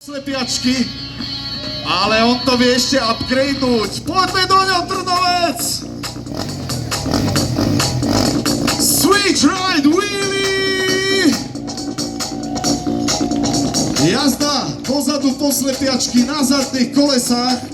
Slepiačky, ale on to vie ešte upgradenúť. Poďme do ňa, Trnovec! Sweet Ride Wheelie! Jazda pozadu po slepiačky na zadných kolesách.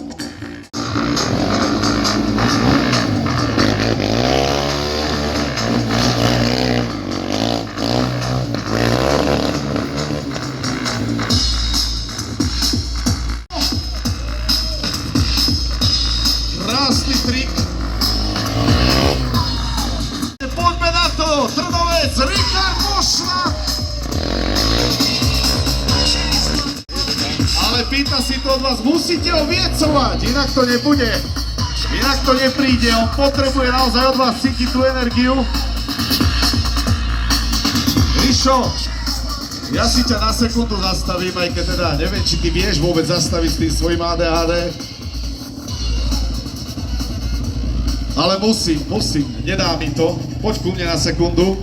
Krásny trik. Poďme na to, Trnovec, Richard Mošva. Ale pýta si to od vás, musíte ho viecovať, inak to nebude. Inak to nepríde, on potrebuje naozaj od vás cítiť tú energiu. Rišo, ja si ťa na sekundu zastavím, aj keď teda neviem, či ty vieš vôbec zastaviť s tým svojím ADHD. Ale musím, nedá mi to. Poď ku mne na sekundu.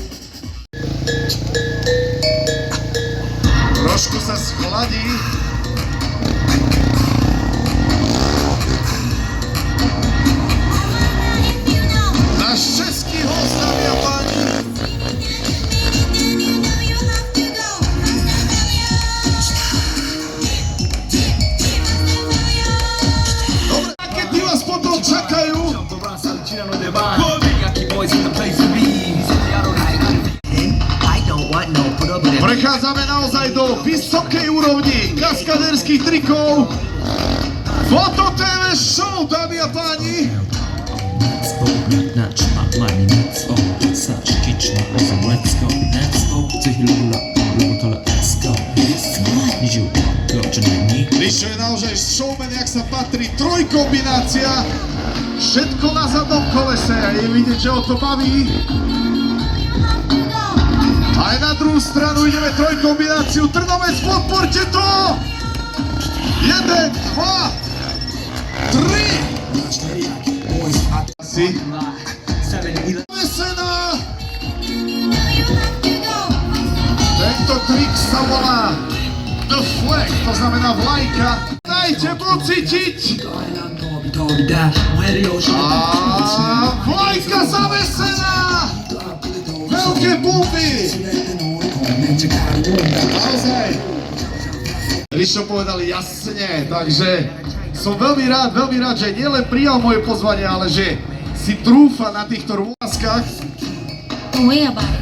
Trošku sa schladí. Náš český host, dámy a páni. Dobre, rakety vás potom čakajú. Prechádzame naozaj do vysokej úrovni kaskaderských trikov. Foto TV Show, dámy a páni. Rišo je naozaj showman, jak sa patrí, trojkombinácia. Všetko na zadnom kolese a je vidieť, že ho to baví. Aj na druhú stranu ideme trojkombináciu. Trnovec, podporte to! 1, 2, 3. Asi. Vesená. Tento trik sa volá The Flag, to znamená vlajka. Dajte pocítiť. A vlajka zavesená! Veľké bumby! Naozaj! Rišo povedal jasne, takže som veľmi rád, že nielen prijal moje pozvanie, ale že si trúfa na týchto rôzkach.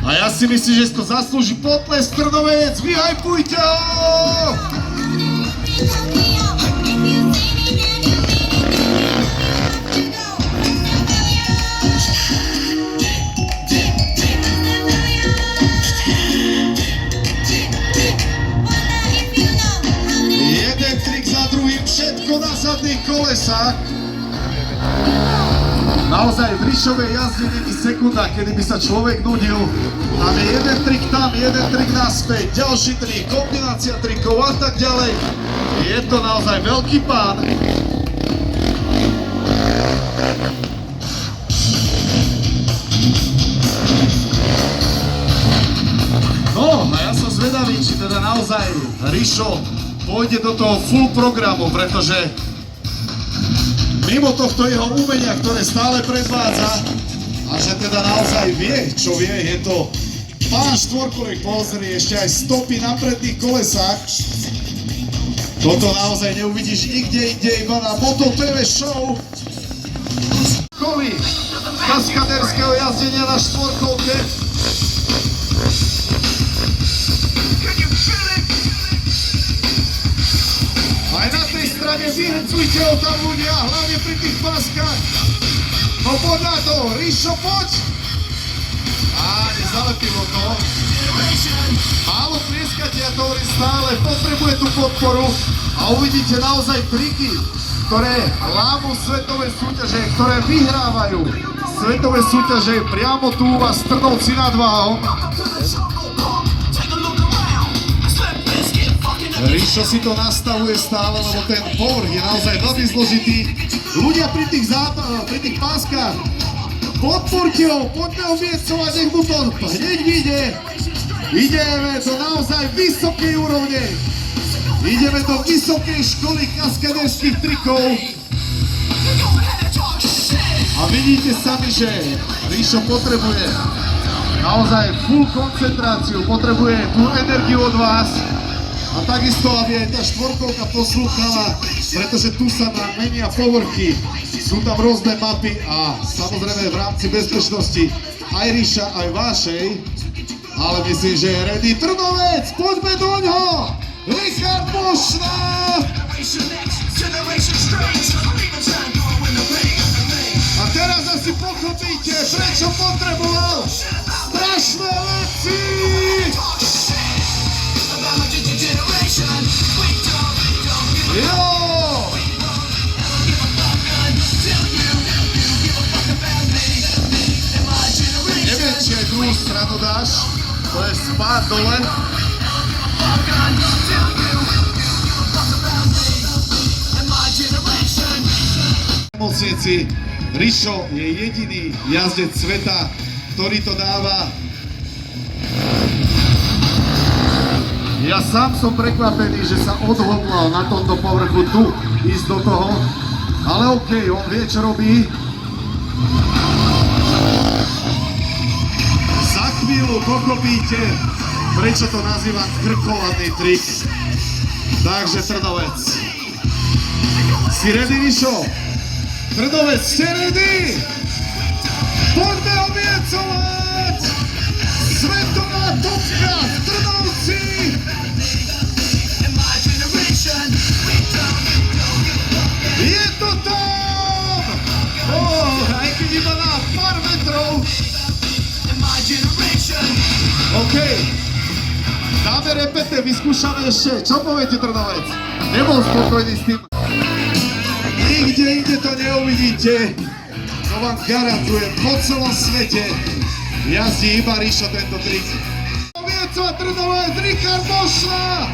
A ja si myslím, že si to zaslúži potles, Trnovec, vyhajpujte ho! Všetko na zadných kolesách. Naozaj v Rišovej jazde není sekunda, kedy by sa človek nudil. Tam je jeden trik tam, jeden trik naspäť, ďalší trik, kombinácia trikov a tak ďalej. Je to naozaj veľký pán. No, a ja som zvedavý, či teda naozaj Rišo pôjde do toho full programu, pretože mimo tohto jeho umenia, ktoré stále predvádza a že teda naozaj vie, čo vie, je to pán štvorkolek, pozri, ešte aj stopy na predných kolesách. Toto naozaj neuvidíš nikde inde, iba na Moto TV Show. Kovi kaskaderského jazdenia na štvorkolke. Vyhecujte ho tam ľudia, hlavne pri tých páskach. No poď na to, Rišo, poď! Á, nezalepilo to. Málo plieskate, ja to hovorím stále, potrebuje tú podporu a uvidíte naozaj triky, ktoré lámu svetové súťaže, ktoré vyhrávajú svetové súťaže priamo tu u vás v Trnovci nad Váhom. Rišo si to nastavuje stále, lebo ten povrch je naozaj veľmi zložitý. Ľudia pri tých páskach, podporte ho, poďme ho viecovať, nech mu to hneď vyjde. Ideme do naozaj vysokej úrovne. Ideme do vysokej školy kaskaderských trikov. A vidíte sami, že Ríšo potrebuje naozaj full koncentráciu, potrebuje tú energiu od vás. A takisto, aby aj tá štvorkovka poslúchala, pretože tu sa nám menia povrchy. Sú tam rôzne mapy a samozrejme v rámci bezpečnosti aj Ríša, aj vašej. Ale myslím, že je ready Trnovec, poďme do ňoho! Richard Mošna! A teraz asi pochopíte, prečo potreboval strašné lekcie! Jo! Neviem, či aj druhú stranu dáš, to je spád dole. Mocnici, Ríšo je jediný jazdec sveta, ktorý to dáva. Ja sám som prekvapený, že sa odhodlal na tomto povrchu tu ísť do toho, ale okej, on vie, čo robí. Za chvíľu pochopíte, prečo to nazývam krkovaný trik. Takže Trnovec. Si ready, Ríšo? Trnovec, ste ready? Poďme obiecovať! Svetová topka v Trnovci! Je to tam! Aj keď iba na pár metrov. OK. Dáme repete, vyskúšame ešte. Čo poviete, Trnovec? Nebol spokojný s tým. Nikde inde to neuvidíte. To vám garantujem, po celom svete jazdí iba Ríšo tento trik. Oviecova Trnovec, Richard Mošna!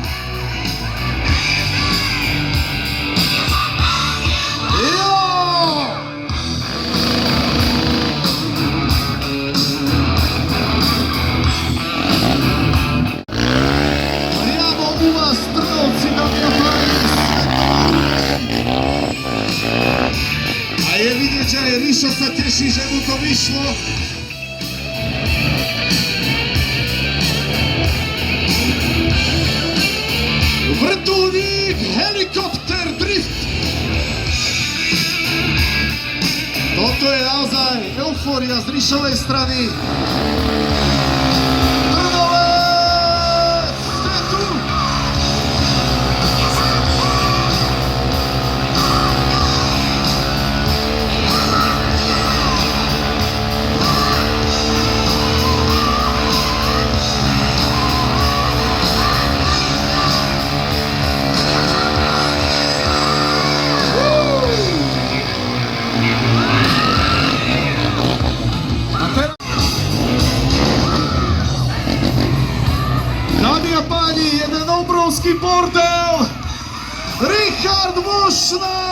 Jo! Priamo u vás v Trnovci, dámy a páni. A je vidieť, že aj Ríšo sa teší, že mu to vyšlo. Vrtuľník, helikopter, drift. Toto je naozaj eufória z Ríšovej strany. Trnovec, ste tu? Dámy a páni, jeden obrovský bordel! Richard Mošna!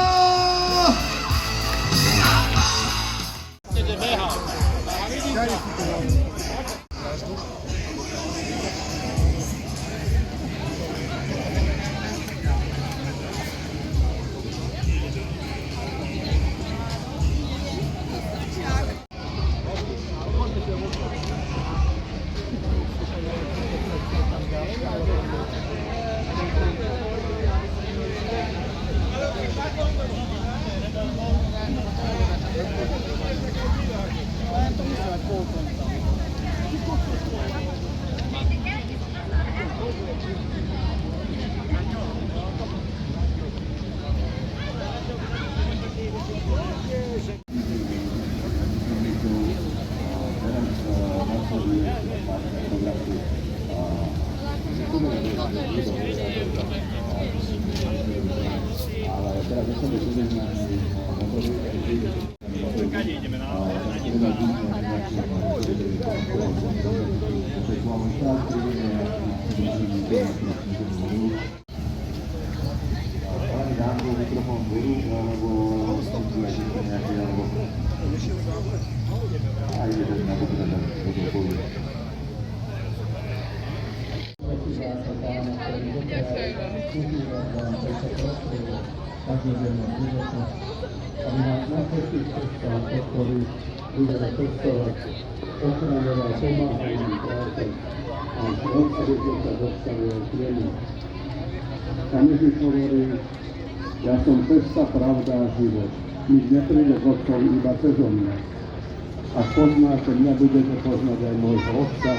užívať vám tejto prostredie každodenného života, aby nás na všetkých cestách podpory budeme pestovať, ochraňovať, pomáhať nám práce a život, aby sme sa dostali aj k nemu. Pán Ježiš hovorí, ja som cesta, pravda a život. Nič nepríde k Otcovi iba cezo mňa. Ak poznáte mňa, budete poznať aj môjho Otca.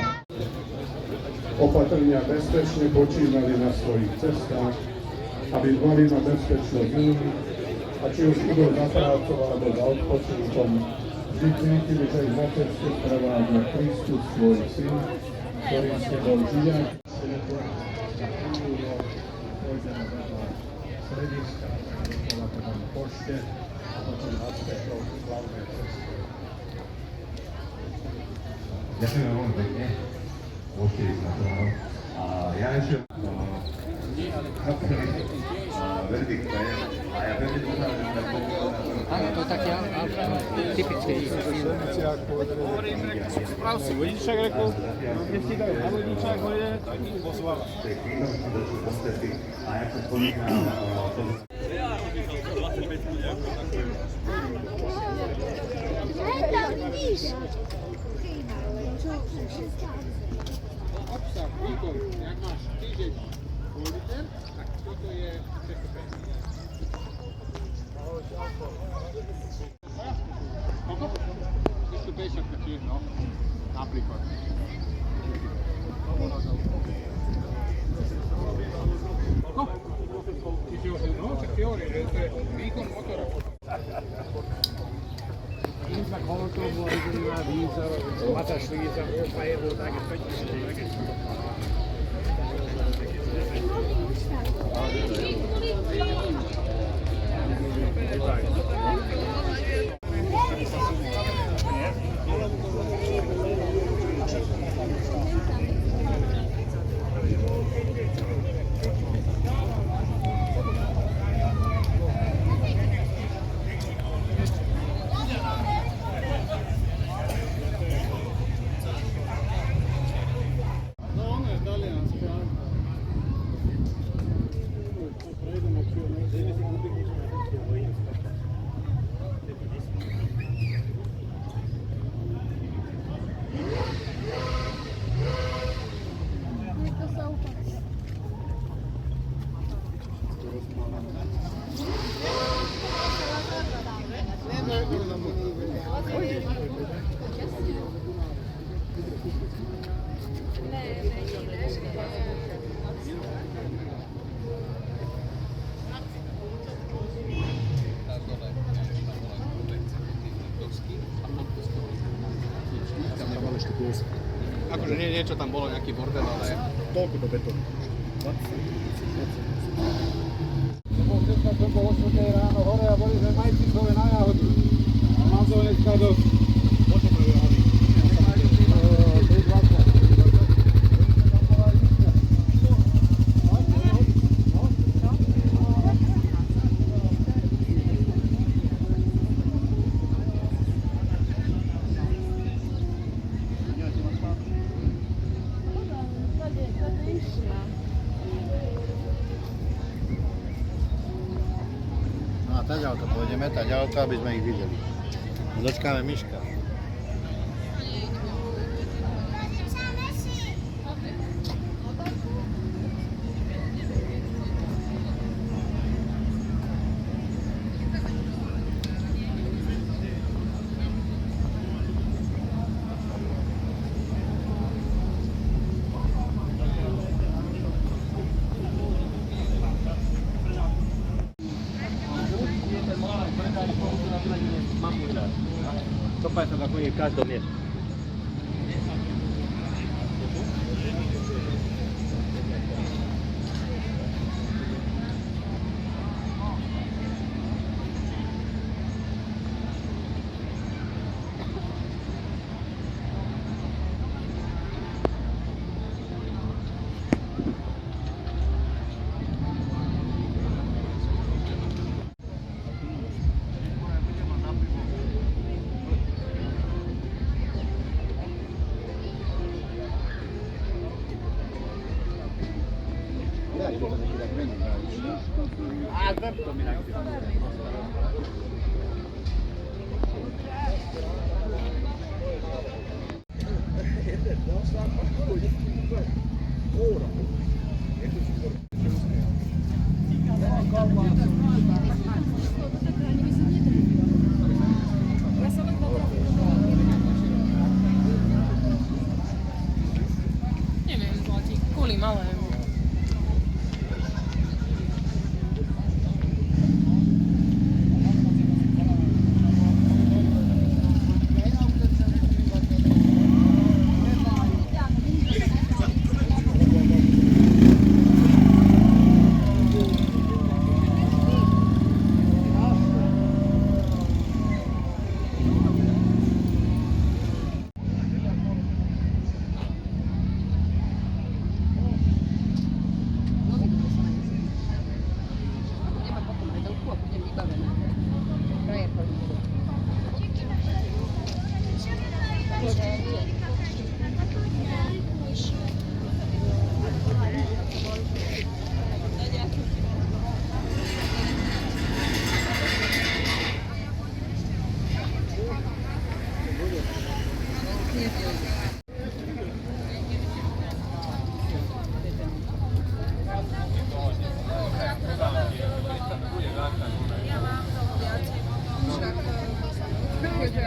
Opatrnia bezpečne počívali na svojich cestách, aby dbali na bezpečnosť ľudí a či už idú za prácou alebo za odpočinkom, vždy cítili, že ich na ceste sprevádza Kristus, svoj syn, ktorý s tebou žije. Pôjdeme vedľa strediska, bola potom v pošte a potom naspäťou v hlavnej ceste. Ďakujem veľmi pekne. Môžete ísť na to. A ja ešte verdikt a ja pevne dúfam, že sme Áno, to také typické. Sprav si vodičák, rekol, keď si dajú na vodičák, hojde, tak ich pozvala. a jak sa spomínam, Tam vidíš. Obsah, výkon, jak máš týždeň pol liter, tak toto je překopenie. Koľko? 250 tiež, no. Napríklad. Koľko? 1800, no, tak teórie, že to je výkon motora. Ísnak holotov bol vyzerá vízor, mata švíza, opaje bol také peťky. Akože nie, niečo tam bolo, nejaký bordel, ale... Toľko do betónu. Bol dneska som bol o 4 ráno hore a boli sme majci slove na jahody. A mám to dneska do... Počo prvé jahody? 3,20. Taďalko pôjdeme, taďalko, aby sme ich videli. Dočkáme Miška. Kopaj sa ako je v každom mieste. Hát nem tudom, minek. Neviem, zlatík, kvôli malému.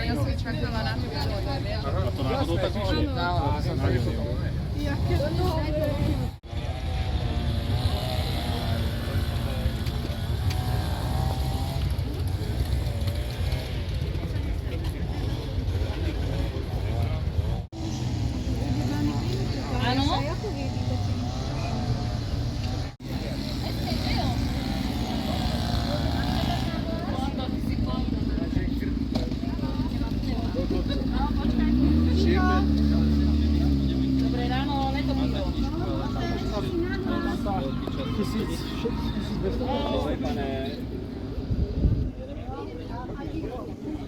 Ja som čakala na to. A to náhodou tak vyšlo? Áno? Dobré ráno, netopilo.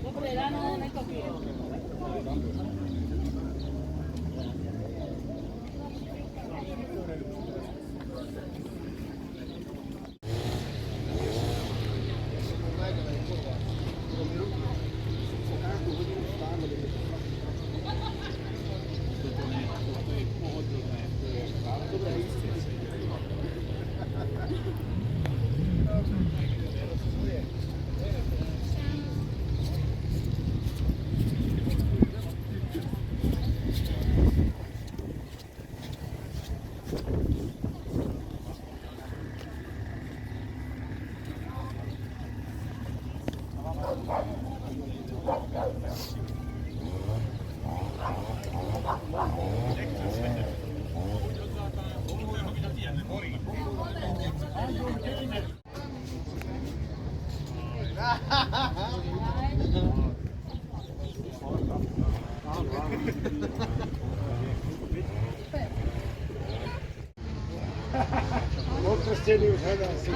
Dobré ráno, netopilo. Okrstjeni už hľadám si.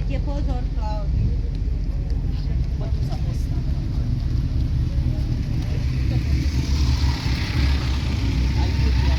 Dajte pozor, Klaudii. Poďme sa postaviť. Aj budia.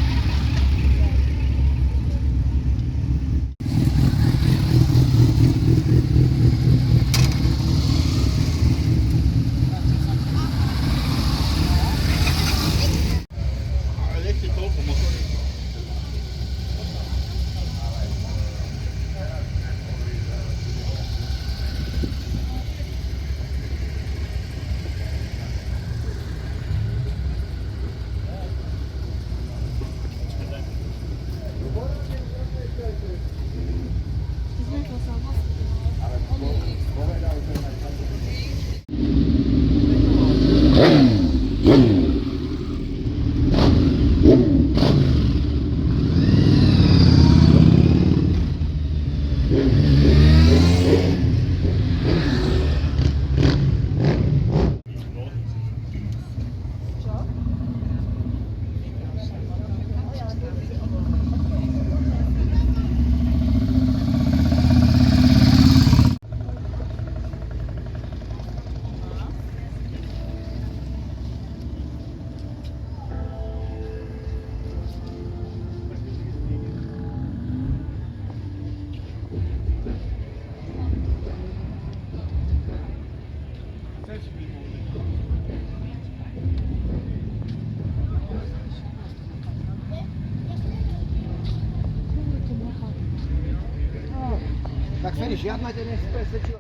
Tak Feri, žiadna ťa nespresvedčila.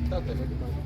Tá, tá, vai.